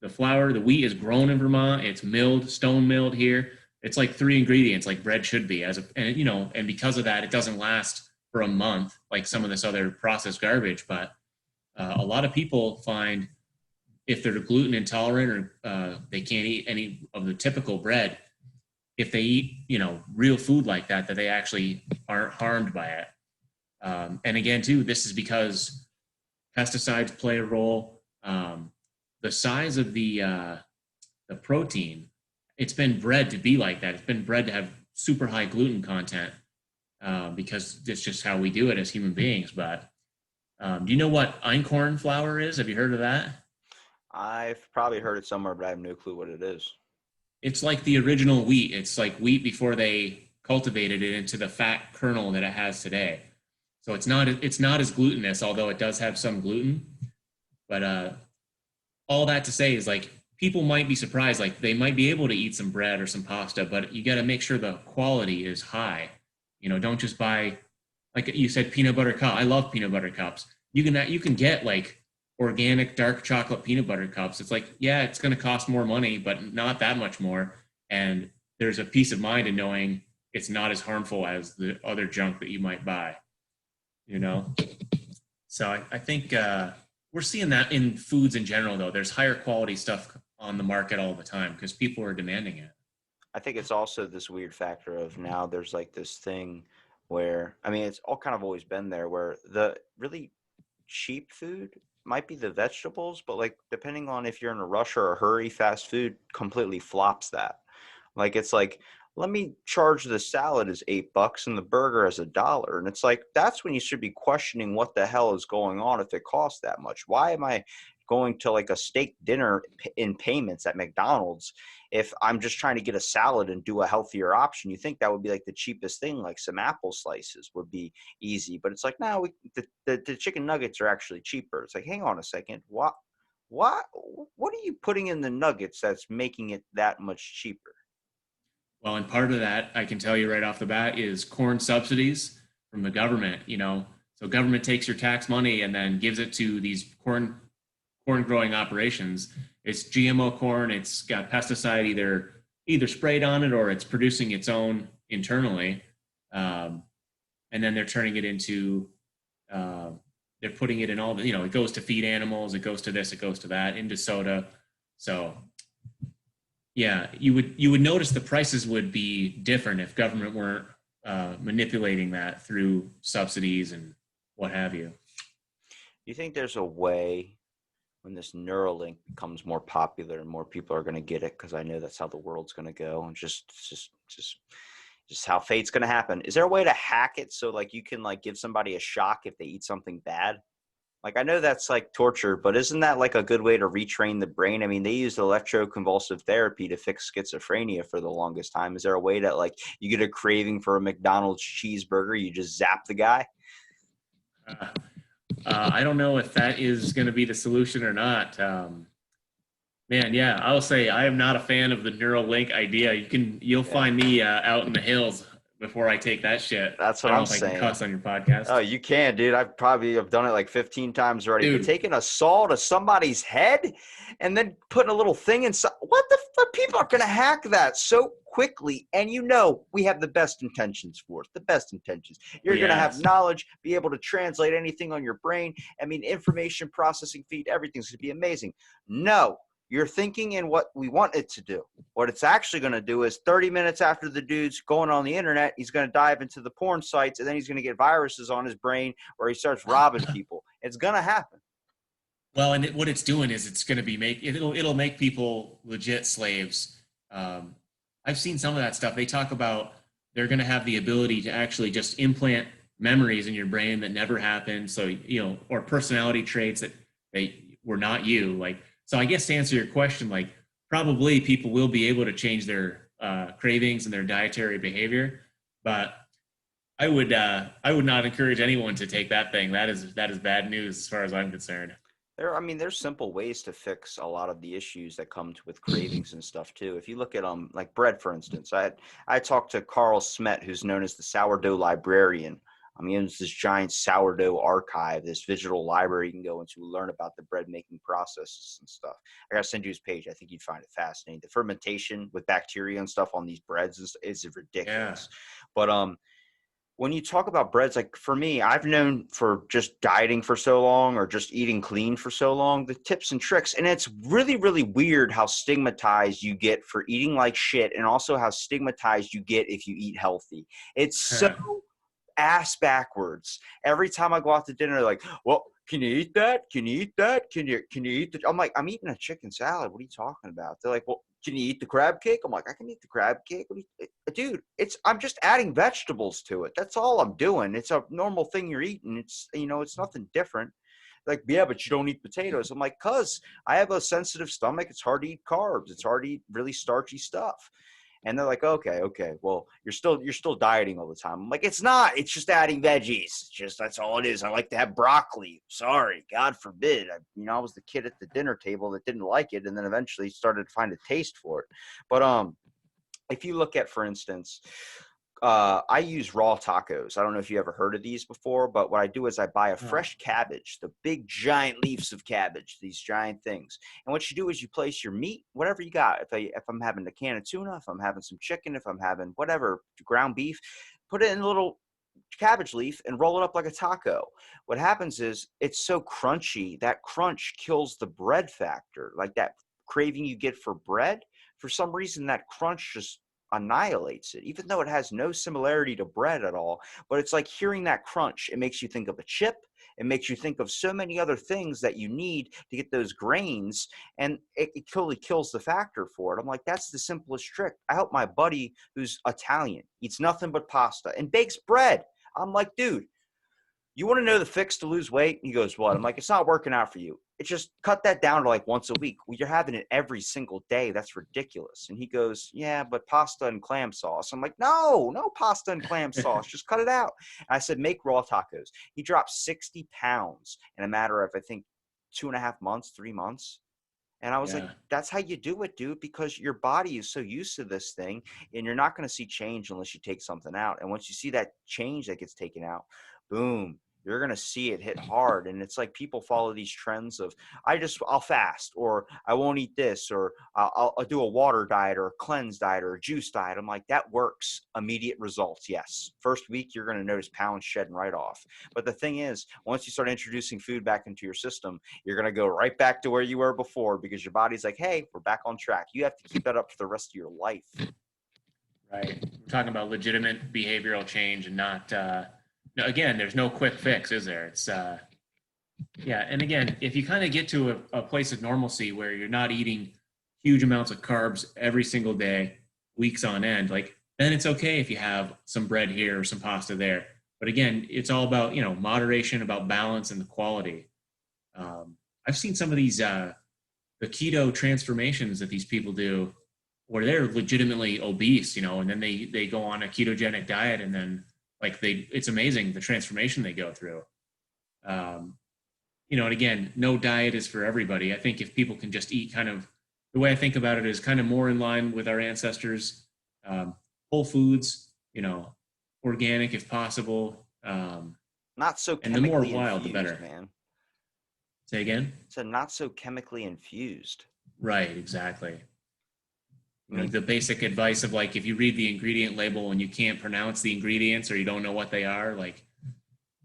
the flour, the wheat is grown in Vermont. It's milled, stone milled here. It's like 3 ingredients like bread should be and because of that, it doesn't last for a month like some of this other processed garbage. But a lot of people find if they're gluten intolerant or they can't eat any of the typical bread, if they eat, real food like that, that they actually aren't harmed by it. And again, too, this is because pesticides play a role. The size of the protein, it's been bred to be like that. It's been bred to have super high gluten content because it's just how we do it as human beings. But do you know what einkorn flour is? Have you heard of that? I've probably heard it somewhere, but I have no clue what it is. It's like the original wheat. It's like wheat before they cultivated it into the fat kernel that it has today. So it's not as glutinous, although it does have some gluten. But all that to say is like people might be surprised, like they might be able to eat some bread or some pasta, but you got to make sure the quality is high. Don't just buy, like you said, peanut butter cup. I love peanut butter cups. You can get like organic dark chocolate peanut butter cups. It's like, yeah, it's going to cost more money, but not that much more. And there's a peace of mind in knowing it's not as harmful as the other junk that you might buy, you know? So I think we're seeing that in foods in general, though. There's higher quality stuff on the market all the time because people are demanding it. I think it's also this weird factor of now there's like this thing where, I mean, it's all kind of always been there, where the really cheap food might be the vegetables, but like depending on if you're in a rush or a hurry, fast food completely flops that. Like it's like, let me charge the salad as $8 and the burger as $1. And it's like, that's when you should be questioning what the hell is going on if it costs that much. Why am I going to like a steak dinner in payments at McDonald's if I'm just trying to get a salad and do a healthier option? You think that would be like the cheapest thing, like some apple slices would be easy, but it's like, no, the chicken nuggets are actually cheaper. It's like, hang on a second, what are you putting in the nuggets that's making it that much cheaper? Well, and part of that, I can tell you right off the bat, is corn subsidies from the government. So government takes your tax money and then gives it to these corn growing operations. It's GMO corn. It's got pesticide either sprayed on it or it's producing its own internally, um, and then they're turning it into uh, they're putting it in all the it goes to feed animals, it goes to this, it goes to that, into soda. So yeah, you would notice the prices would be different if government weren't manipulating that through subsidies and what have you. You think there's a way when this Neuralink becomes more popular and more people are going to get it? Because I know that's how the world's going to go, and just how fate's going to happen. Is there a way to hack it so like you can like give somebody a shock if they eat something bad? Like, I know that's like torture, but isn't that like a good way to retrain the brain? I mean, they used electroconvulsive therapy to fix schizophrenia for the longest time. Is there a way that like you get a craving for a McDonald's cheeseburger, you just zap the guy? Uh, I don't know if that is going to be the solution or not. Man, yeah, I'll say I am not a fan of the Neuralink idea. You'll Yeah, find me out in the hills before I take that shit. that's I what don't know I'm if I can saying. cuss on your Oh, podcast, you can, dude. I've probably have done it like 15 times already. But dude. taking a saw to somebody's head and then putting a little thing inside, what the fuck? People are going to hack that so quickly. And we have the best intentions for it, the best intentions. Oh You're going to yeah, have knowledge, be able to translate anything on your brain. I mean, information processing feed, everything's going to be amazing. No, you're thinking in what we want it to do. What it's actually going to do is 30 minutes after the dude's going on the internet, he's going to dive into the porn sites and then he's going to get viruses on his brain where he starts robbing people. It's going to happen. well, and what it's doing is it's going to be it'll make people legit slaves. Um, I've seen some of that stuff. They talk about they're going to have the ability to actually just implant memories in your brain that never happened. So or personality traits that they were not you. Like, so I guess to answer your question, like probably people will be able to change their cravings and their dietary behavior, but I would not encourage anyone to take that thing. That is bad news as far as I'm concerned. There's simple ways to fix a lot of the issues that come with cravings and stuff too. If you look at like bread, for instance, I talked to Carl Smet, who's known as the sourdough librarian. He owns this giant sourdough archive, this digital library you can go into learn about the bread making processes and stuff. I gotta send you his page. I think you'd find it fascinating. The fermentation with bacteria and stuff on these breads is Yeah. ridiculous. But when you talk about breads, like for me, I've known for just dieting for so long or just eating clean for so long, the tips and tricks. And it's really, really weird how stigmatized you get for eating like shit and also how stigmatized you get if you eat healthy. It's so ass backwards. Every time I go out to dinner, they're like, well, can you eat that? Can you eat that? Can you eat that? I'm like, I'm eating a chicken salad. What are you talking about? They're like, well, can you eat the crab cake? I'm like, I can eat the crab cake. Dude, I'm just adding vegetables to it. That's all I'm doing. It's a normal thing you're eating. It's nothing different. Like, yeah, but you don't eat potatoes. I'm like, cuz I have a sensitive stomach. It's hard to eat carbs. It's hard to eat really starchy stuff. And they're like, okay, well, you're still dieting all the time. I'm like, it's not. It's just adding veggies. It's just that's all it is. I like to have broccoli. Sorry, God forbid. I was the kid at the dinner table that didn't like it, and then eventually started to find a taste for it. But if you look at, for instance, I use raw tacos. I don't know if you ever heard of these before, but what I do is I buy a Oh. fresh cabbage, the big giant leaves of cabbage, these giant things. And what you do is you place your meat, whatever you got. If I'm having a can of tuna, if I'm having some chicken, if I'm having whatever ground beef, put it in a little cabbage leaf and roll it up like a taco. What happens is it's so crunchy. That crunch kills the bread factor, like that craving you get for bread. For some reason, that crunch just annihilates it, even though it has no similarity to bread at all. But it's like hearing that crunch. It makes you think of a chip. It makes you think of so many other things that you need to get those grains, and it totally kills the factor for it. I'm like, that's the simplest trick. I help my buddy who's Italian, eats nothing but pasta and bakes bread. I'm like, dude, you want to know the fix to lose weight? He goes, what? I'm like, it's not working out for you. It's just cut that down to like once a week. Well, you're having it every single day. That's ridiculous. And he goes, yeah, but pasta and clam sauce. I'm like, no pasta and clam sauce. Just cut it out. And I said, make raw tacos. He dropped 60 pounds in a matter of, I think, 2.5 months, 3 months. And I was like, Yeah. that's how you do it, dude, because your body is so used to this thing, and you're not going to see change unless you take something out. And once you see that change that gets taken out, boom, you're going to see it hit hard. And it's like people follow these trends of, I'll fast, or I won't eat this, or I'll do a water diet or a cleanse diet or a juice diet. I'm like, that works. Immediate results. Yes. First week, you're going to notice pounds shedding right off. But the thing is, once you start introducing food back into your system, you're going to go right back to where you were before, because your body's like, hey, we're back on track. You have to keep that up for the rest of your life. Right. We're talking about legitimate behavioral change and not, no, again, there's no quick fix, is there? It's, yeah. And again, if you kind of get to a place of normalcy where you're not eating huge amounts of carbs every single day, weeks on end, like, then it's okay if you have some bread here or some pasta there. But again, it's all about, moderation, about balance and the quality. I've seen some of these, the keto transformations that these people do where they're legitimately obese, and then they go on a ketogenic diet, and then it's amazing the transformation they go through. And again, no diet is for everybody. I think if people can just eat the way I think about it is kind of more in line with our ancestors, whole foods, organic if possible. Not so and the more chemically wild, the infused, better. man. Say again? So not so chemically infused. Right, exactly. I mean, The basic advice of if you read the ingredient label and you can't pronounce the ingredients or you don't know what they are,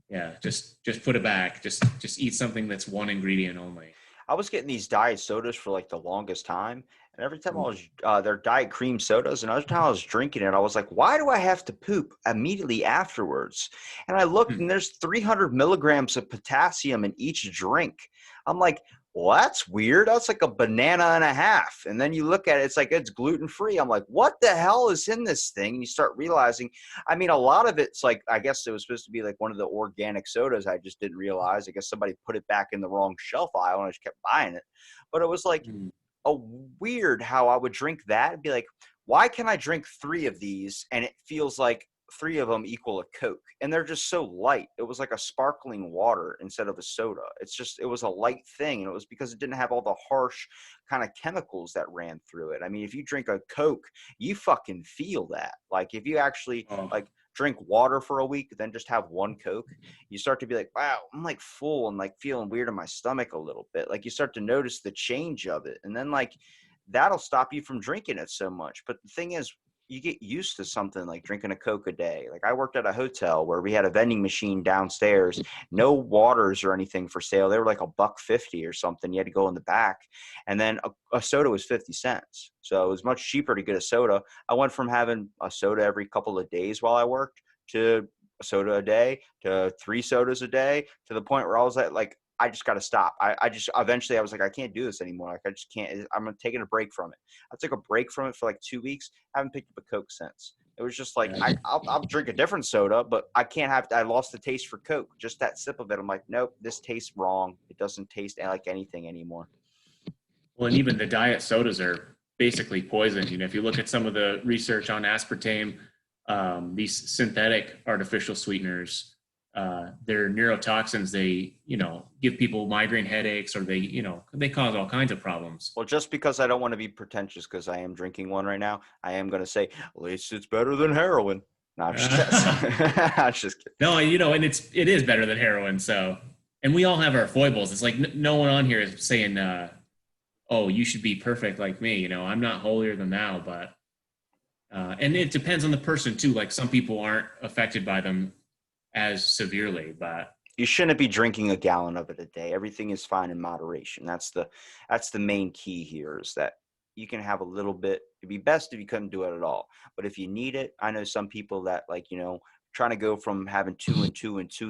yeah, just put it back. Just eat something that's one ingredient only. I was getting these diet sodas for the longest time. And every time I Mm. was, they're diet cream sodas. And every time I was drinking it, I was like, why do I have to poop immediately afterwards? And I looked, and there's 300 milligrams of potassium in each drink. I'm like, well, that's weird. That's like a banana and a half. And then you look at it, it's like it's gluten-free. I'm like, what the hell is in this thing? And you start realizing, I mean, a lot of it's I guess it was supposed to be one of the organic sodas. I just didn't realize. I guess somebody put it back in the wrong shelf aisle, and I just kept buying it. But it was Mm. a weird how I would drink that and be like, why can I drink 3 of these and it feels like 3 of them equal a Coke? And they're just so light. It was like a sparkling water instead of a soda. It was a light thing. And it was because it didn't have all the harsh kind of chemicals that ran through it. I mean, if you drink a Coke, you fucking feel that. If you actually Oh, drink water for a week, then just have one Coke, you start to be like, wow, I'm full and feeling weird in my stomach a little bit. You start to notice the change of it. And then that'll stop you from drinking it so much. But the thing is, you get used to something like drinking a Coke a day. I worked at a hotel where we had a vending machine downstairs, no waters or anything for sale. They were $1.50 or something. You had to go in the back. And then a soda was 50 cents. So it was much cheaper to get a soda. I went from having a soda every couple of days while I worked to a soda a day to 3 sodas a day, to the point where I was I just got to stop. I just eventually I was like, I can't do this anymore. I just can't. I'm taking a break from it. I took a break from it for 2 weeks. I haven't picked up a Coke since. It was just yeah. I'll drink a different soda, but I can't have. I lost the taste for Coke. Just that sip of it, I'm like, nope, this tastes wrong. It doesn't taste like anything anymore. Well, and even the diet sodas are basically poisoned. If you look at some of the research on aspartame, these synthetic artificial sweeteners, they're neurotoxins. They, give people migraine headaches, or they cause all kinds of problems. Well, just because I don't want to be pretentious, because I am drinking one right now, I am going to say, at least it's better than heroin. No, I'm just, I'm just kidding. No, and it is better than heroin. So, and we all have our foibles. It's no one on here is saying, oh, you should be perfect like me. I'm not holier than thou, but, and it depends on the person too. Some people aren't affected by them as severely, but You shouldn't be drinking a gallon of it a day. Everything is fine in moderation. That's the main key here, is that you can have a little bit. It'd be best if you couldn't do it at all. But if you need it, I know some people that trying to go from having 2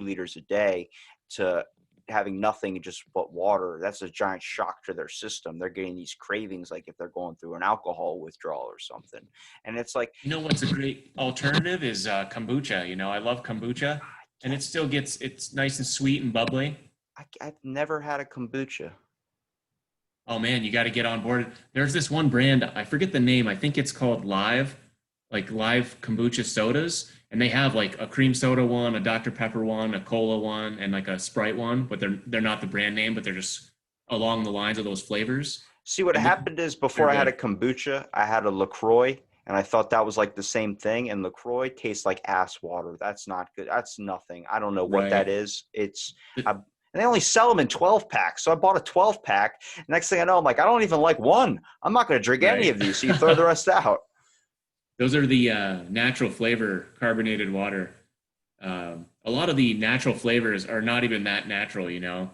liters a day to having nothing just but water. That's a giant shock to their system. They're getting these cravings, if they're going through an alcohol withdrawal or something. And it's what's a great alternative is kombucha. I love kombucha, and it's nice and sweet and bubbly. I've never had a kombucha. Oh man, you got to get on board. There's this one brand, I forget the name. I think it's called Live kombucha sodas, and they have a cream soda one, a Dr. Pepper one, a cola one, and a Sprite one, but they're not the brand name, but they're just along the lines of those flavors. See, what And happened is they're before I had a good. kombucha, I had a LaCroix, and I thought that was like the same thing. And LaCroix tastes like ass water. That's not good. That's nothing. I don't know what that Right. is. And they only sell them in 12 packs. So I bought a 12 pack. Next thing I know, I'm like, I don't even like one. I'm not going to drink any Right. of these. So you throw the rest out. Those are the natural flavor carbonated water. A lot of the natural flavors are not even that natural, you know.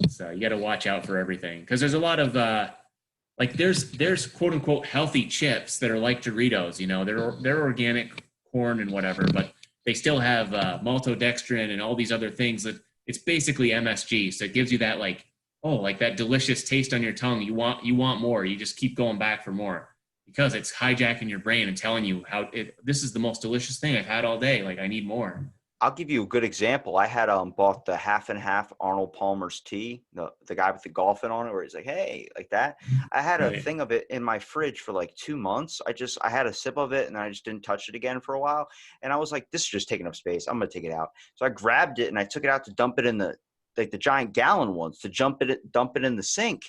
So you got to watch out for everything because there's a lot of like there's quote unquote healthy chips that are like Doritos. You know, they're organic corn and whatever, but they still have maltodextrin and all these other things that it's basically MSG. So it gives you that like that delicious taste on your tongue. You want more. You just keep going back for more because it's hijacking your brain and telling you this is the most delicious thing I've had all day. Like I need more. I'll give you a good example. I had bought the half and half Arnold Palmer's tea, the guy with the golfing on it, where he's like, "Hey," like that. I had a Right. thing of it in my fridge for like 2 months. I had a sip of it and I just didn't touch it again for a while. And I was like, "This is just taking up space. I'm gonna take it out." So I grabbed it and I took it out to dump it in the giant gallon ones to dump it in the sink.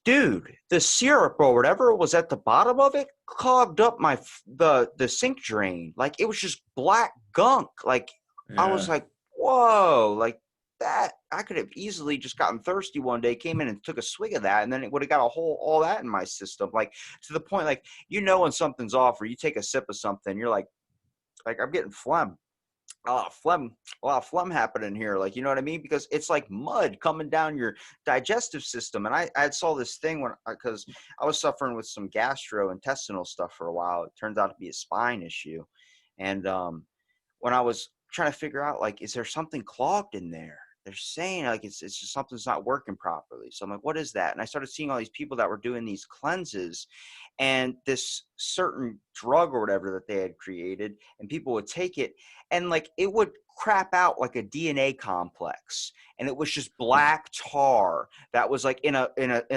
Dude, the syrup or whatever was at the bottom of it clogged up the sink drain. Like it was just black gunk. Like I was Yeah. like, whoa, like that. I could have easily just gotten thirsty one day, came in and took a swig of that, and then it would have got all that in my system. Like to the point, like when something's off, or you take a sip of something, you're like I'm getting phlegm. A lot of phlegm happening here. Like, you know what I mean? Because it's like mud coming down your digestive system. And I saw this thing because I was suffering with some gastrointestinal stuff for a while. It turns out to be a spine issue. And when I was trying to figure out, like, is there something clogged in there? They're saying like it's just something's not working properly. So I'm like, what is that? And I started seeing all these people that were doing these cleanses and this certain drug or whatever that they had created, and people would take it and like it would crap out like a DNA complex, and it was just black tar that was like in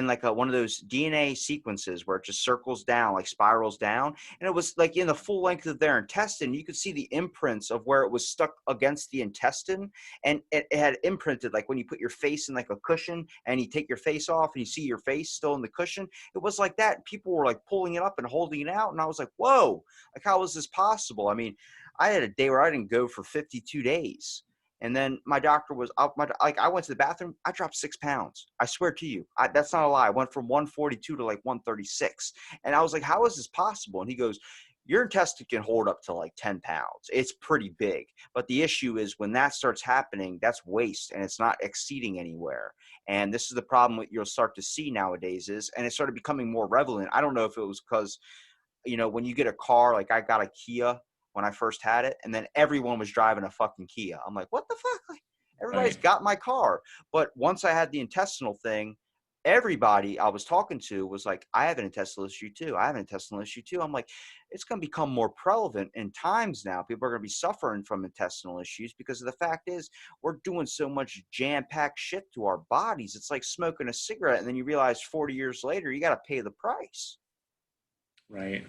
like one of those DNA sequences where it just circles down, like spirals down, and it was like in the full length of their intestine. You could see the imprints of where it was stuck against the intestine, and it had imprinted like when you put your face in like a cushion and you take your face off and you see your face still in the cushion. It was like that. People were like pulling it up and holding it out, and I was like, whoa, like how is this possible? I mean, I had a day where I didn't go for 52 days. And then my doctor was up. Like I went to the bathroom. I dropped 6 pounds. I swear to you, that's not a lie. I went from 142 to like 136. And I was like, how is this possible? And he goes, your intestine can hold up to like 10 pounds. It's pretty big. But the issue is when that starts happening, that's waste and it's not exceeding anywhere. And this is the problem that you'll start to see nowadays and it started becoming more prevalent. I don't know if it was because, when you get a car, like I got a Kia when I first had it, and then everyone was driving a fucking Kia. I'm like, what the fuck? Like, everybody's Right. got my car. But once I had the intestinal thing, everybody I was talking to was like, I have an intestinal issue too. I have an intestinal issue too. I'm like, it's going to become more prevalent in times now. People are going to be suffering from intestinal issues because of the fact is we're doing so much jam-packed shit to our bodies. It's like smoking a cigarette, and then you realize 40 years later, you got to pay the price. Right.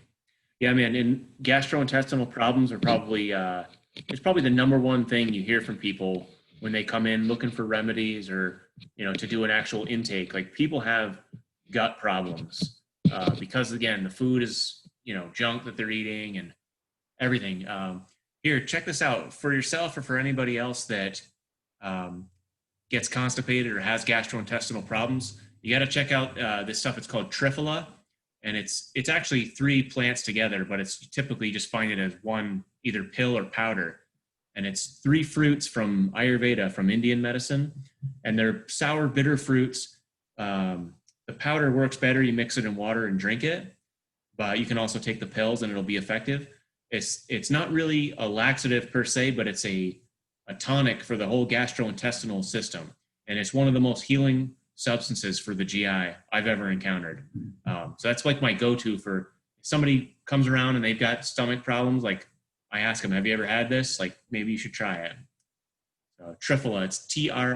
Yeah, man. And gastrointestinal problems are probably it's probably the number one thing you hear from people when they come in looking for remedies or to do an actual intake. Like people have gut problems because again the food is junk that they're eating and everything. Here, check this out for yourself or for anybody else that um, gets constipated or has gastrointestinal problems. You got to check out this stuff. It's called Triphala, and it's actually three plants together, but it's typically just find it as one either pill or powder. And it's three fruits from Ayurveda, from Indian medicine, and they're sour, bitter fruits. The powder works better. You mix it in water and drink it, but you can also take the pills and it'll be effective. It's not really a laxative per se, but it's a tonic for the whole gastrointestinal system. And it's one of the most healing substances for the GI I've ever encountered. So that's like my go-to for if somebody comes around and they've got stomach problems. Like I ask them, have you ever had this? Like maybe you should try it. Triphala, it's Triphala.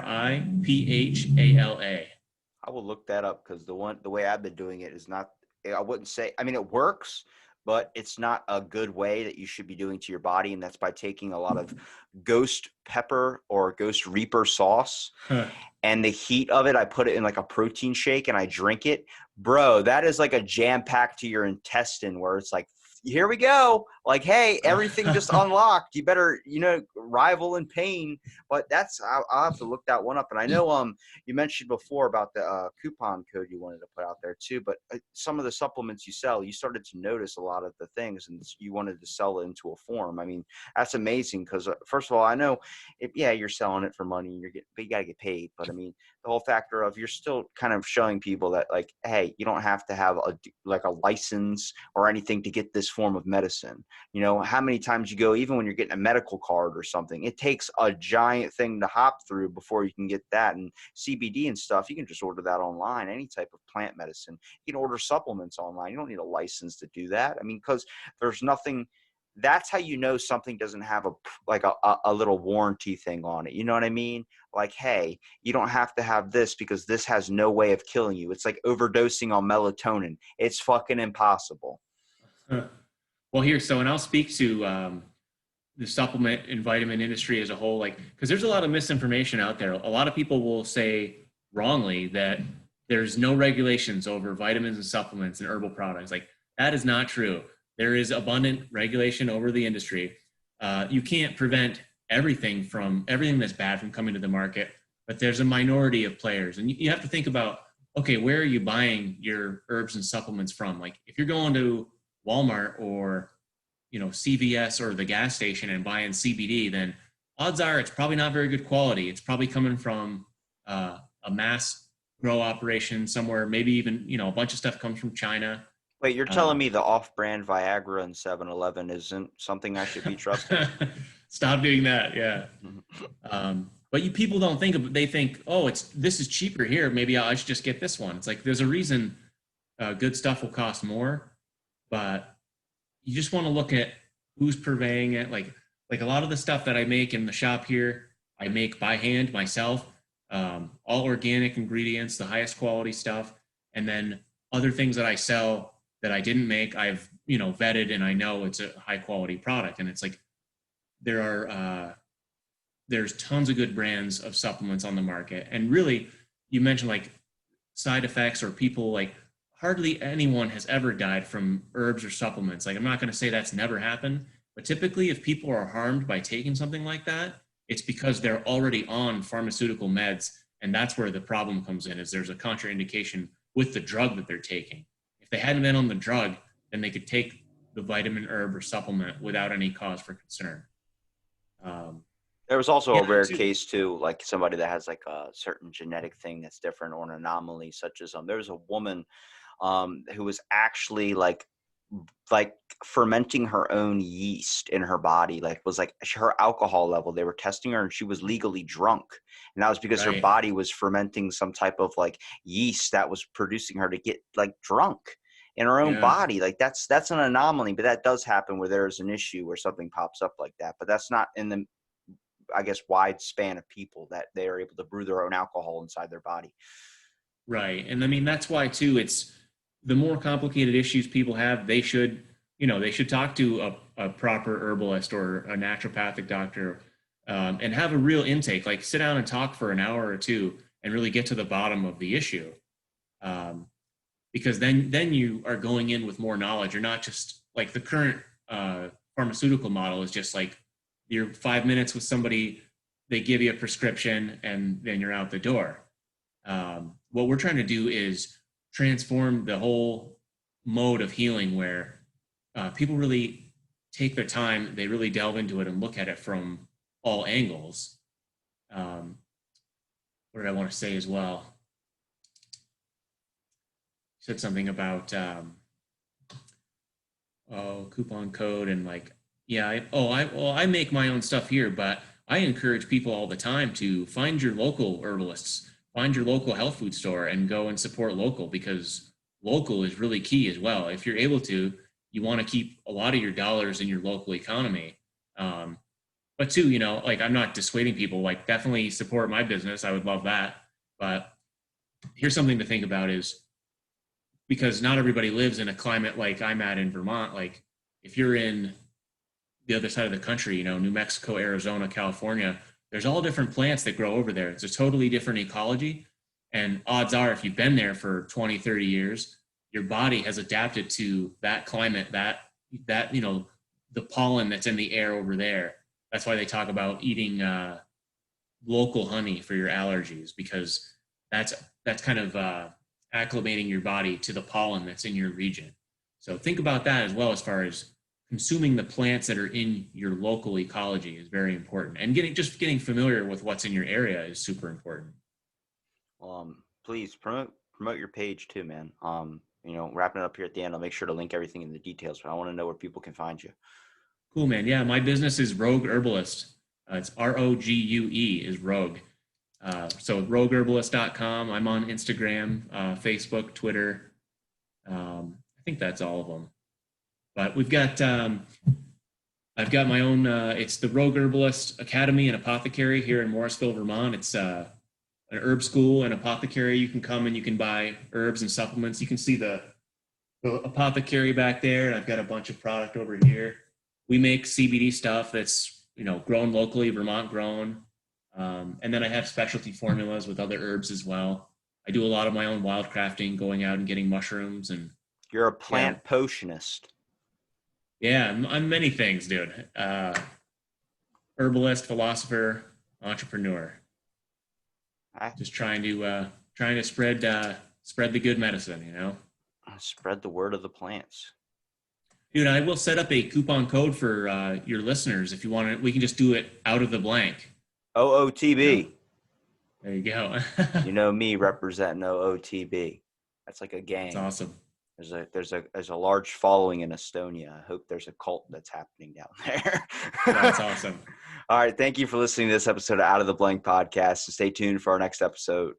I will look that up because the way I've been doing it is not. I wouldn't say. I mean, it works, but it's not a good way that you should be doing to your body, and that's by taking a lot of ghost pepper or ghost reaper sauce. Huh. and the heat of it, I put it in like a protein shake and I drink it. Bro, that is like a jam pack to your intestine where it's like, here we go. Like, hey, everything just unlocked. You better, rival in pain. But I'll have to look that one up. And I know you mentioned before about the coupon code you wanted to put out there too. But some of the supplements you sell, you started to notice a lot of the things, and you wanted to sell it into a form. I mean, that's amazing because first of all, I know, you're selling it for money, and but you got to get paid. But I mean, the whole factor of you're still kind of showing people that, like, hey, you don't have to have a license or anything to get this form of medicine. How many times you go, even when you're getting a medical card or something, it takes a giant thing to hop through before you can get that. And CBD and stuff, you can just order that online. Any type of plant medicine, you can order supplements online. You don't need a license to do that. I mean, because there's nothing. That's how you know something doesn't have a little warranty thing on it. You know what I mean? Like, hey, you don't have to have this because this has no way of killing you. It's like overdosing on melatonin. It's fucking impossible. Well, and I'll speak to the supplement and vitamin industry as a whole, because there's a lot of misinformation out there. A lot of people will say wrongly that there's no regulations over vitamins and supplements and herbal products. Like, that is not true. There is abundant regulation over the industry. You can't prevent everything that's bad from coming to the market, but there's a minority of players. And you have to think about, okay, where are you buying your herbs and supplements from? Like, if you're going to Walmart or, CVS or the gas station and buying CBD, then odds are it's probably not very good quality. It's probably coming from a mass grow operation somewhere. Maybe even, a bunch of stuff comes from China. Wait, you're telling me the off-brand Viagra in 7-Eleven isn't something I should be trusting? Stop doing that. Yeah. But people don't think of it. They think, oh, this is cheaper here. Maybe I should just get this one. It's like, there's a reason good stuff will cost more, but you just want to look at who's purveying it. Like a lot of the stuff that I make in the shop here, I make by hand myself, all organic ingredients, the highest quality stuff. And then other things that I sell that I didn't make, I've, vetted, and I know it's a high quality product. And it's like, there's tons of good brands of supplements on the market. And really, you mentioned like side effects or people, like hardly anyone has ever died from herbs or supplements. Like, I'm not going to say that's never happened, but typically if people are harmed by taking something like that, it's because they're already on pharmaceutical meds. And that's where the problem comes in, is there's a contraindication with the drug that they're taking. If they hadn't been on the drug, then they could take the vitamin, herb, or supplement without any cause for concern. There was also a rare case too, like somebody that has like a certain genetic thing that's different or an anomaly, such as there was a woman who was actually like fermenting her own yeast in her body, her alcohol level. They were testing her and she was legally drunk. And that was because her body was fermenting some type of like yeast that was producing her to get like drunk in her own body. Like that's an anomaly, but that does happen where there's an issue where something pops up like that. But that's not in the, I guess, wide span of people that they are able to brew their own alcohol inside their body. Right. And I mean, that's why too, it's the more complicated issues people have, they should talk to a proper herbalist or a naturopathic doctor, and have a real intake, like sit down and talk for an hour or two and really get to the bottom of the issue. Because then you are going in with more knowledge. You're not just like the current pharmaceutical model is just like you're 5 minutes with somebody, they give you a prescription, and then you're out the door. What we're trying to do is transform the whole mode of healing where people really take their time, they really delve into it and look at it from all angles. What did I want to say as well? Said something about coupon code and like, I make my own stuff here, but I encourage people all the time to find your local herbalists, find your local health food store, and go and support local, because local is really key as well. If you're able to, you want to keep a lot of your dollars in your local economy. But too, like I'm not dissuading people, like definitely support my business. I would love that. But here's something to think about is, because not everybody lives in a climate like I'm at in Vermont. Like if you're in the other side of the country, New Mexico, Arizona, California, There's all different plants that grow over there. It's a totally different ecology. And odds are, if you've been there for 20, 30 years, your body has adapted to that climate, that the pollen that's in the air over there. That's why they talk about eating local honey for your allergies, because that's kind of acclimating your body to the pollen that's in your region. So think about that as well, as far as consuming the plants that are in your local ecology is very important. And getting familiar with what's in your area is super important. Please promote your page too, man. Wrapping it up here at the end, I'll make sure to link everything in the details, but I want to know where people can find you. Cool, man. Yeah, my business is Rogue Herbalist. It's ROGUE is Rogue. So rogueherbalist.com. I'm on Instagram, Facebook, Twitter. I think that's all of them. But we've got, I've got my own, it's the Rogue Herbalist Academy and Apothecary here in Morrisville, Vermont. It's an herb school and apothecary. You can come and you can buy herbs and supplements. You can see the apothecary back there, and I've got a bunch of product over here. We make CBD stuff that's, grown locally, Vermont grown. And then I have specialty formulas with other herbs as well. I do a lot of my own wildcrafting, going out and getting mushrooms. And you're a plant potionist. Yeah, I'm many things, dude. Herbalist, philosopher, entrepreneur. Just trying to spread the good medicine, Spread the word of the plants. Dude, I will set up a coupon code for your listeners if you want to. We can just do it out of the blank. OOTB. There you go. Me representing OOTB. That's like a gang. That's awesome. There's a large following in Estonia. I hope there's a cult that's happening down there. That's awesome. All right. Thank you for listening to this episode of Out of the Blank podcast. Stay tuned for our next episode.